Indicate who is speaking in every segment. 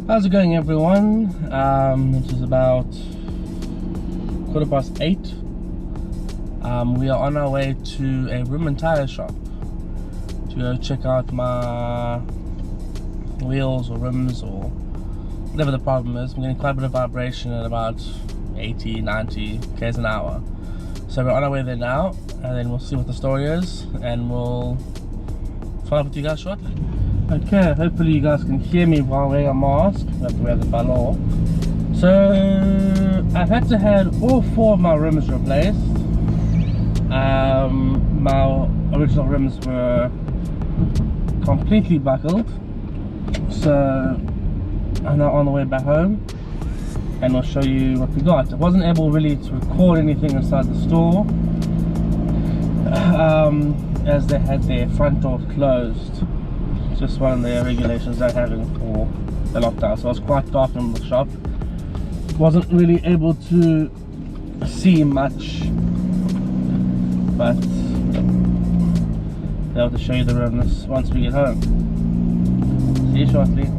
Speaker 1: How's it going, everyone? It is about 8:15. We are on our way to a rim and tire shop to go check out my wheels or rims or whatever the problem is. I'm getting quite a bit of vibration at about 80-90 k's an hour. So we're on our way there now, and then we'll see what the story is, and we'll follow up with you guys shortly. Okay, hopefully you guys can hear me while wearing a mask. I have to wear the balloon. So I've had to have all 4 of my rims replaced. My original rims were completely buckled, so I'm now on the way back home, and I'll show you what we got. I wasn't able really to record anything inside the store as they had their front door closed. Just one of the regulations they're having for the lockdown, so it was quite dark in the shop. Wasn't really able to see much, but I'll be able to show you the rims once we get home. See you shortly.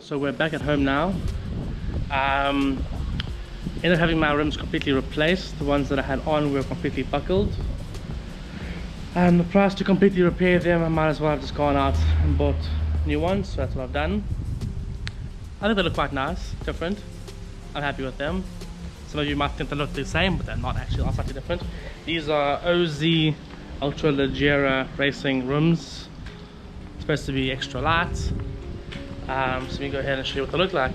Speaker 1: So we're back at home now. Ended up having my rims completely replaced. The ones that I had on were completely buckled. And the price to completely repair them, I might as well have just gone out and bought new ones. So that's what I've done. I think they look quite nice, different. I'm happy with them. Some of you might think they look the same, but they're not actually, are slightly different. These are OZ Ultra Leggera Racing rims. Supposed to be extra light. So let me go ahead and show you what they look like.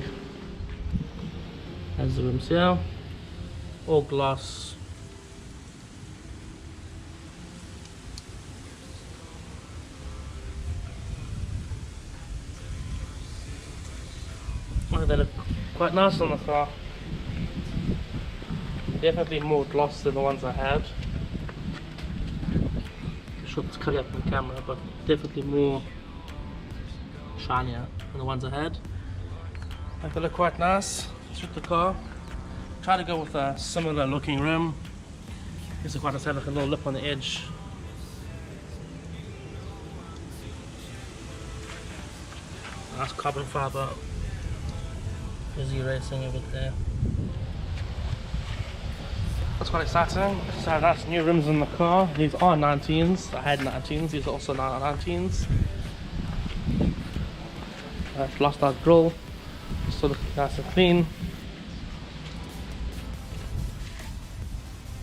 Speaker 1: As the rims here, all gloss. Oh, they look quite nice on the car. Definitely more gloss than the ones I had. I'm sure it's cutting up on camera, but definitely more shinier than the ones I had. They look quite nice. Suit the car. Try to go with a similar looking rim. This is quite nice to have like a little lip on the edge. Nice carbon fiber. Busy racing a bit there. That's quite exciting. So I have nice new rims in the car. These are 19s. I had 19s. These are also 19s. I've lost our grill. Still looking nice and clean.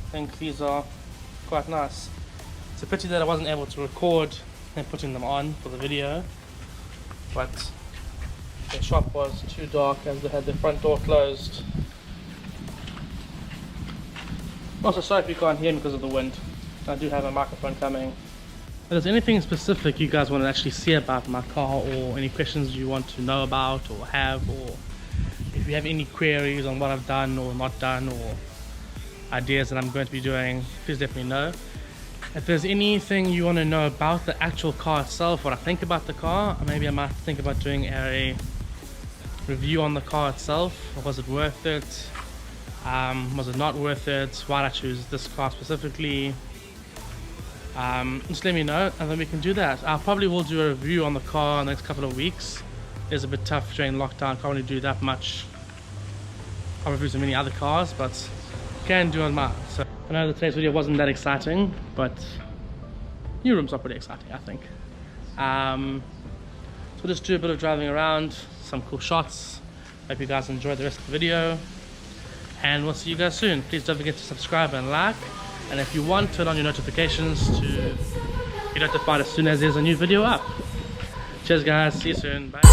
Speaker 1: I think these are quite nice. It's a pity that I wasn't able to record and putting them on for the video, but the shop was too dark as they had the front door closed. Also, sorry if you can't hear me because of the wind. I do have a microphone coming. If there's anything specific you guys want to actually see about my car, or any questions you want to know about or have, or if you have any queries on what I've done or not done, or ideas that I'm going to be doing, please let me know. If there's anything you want to know about the actual car itself, what I think about the car, maybe I might think about doing a review on the car itself. Was it worth it? Was it not worth it? Why did I choose this car specifically? Just let me know, and then we can do that. I probably will do a review on the car in the next couple of weeks. It's a bit tough during lockdown, can't really do that much. I'll review so many other cars, but can do on mine. So I know that today's video wasn't that exciting, but new rooms are pretty exciting, I think. So we'll just do a bit of driving around, some cool shots. Hope you guys enjoy the rest of the video, and we'll see you guys soon. Please don't forget to subscribe and like, and if you want, turn on your notifications to be notified as soon as there's a new video up. Cheers guys, see you soon, bye.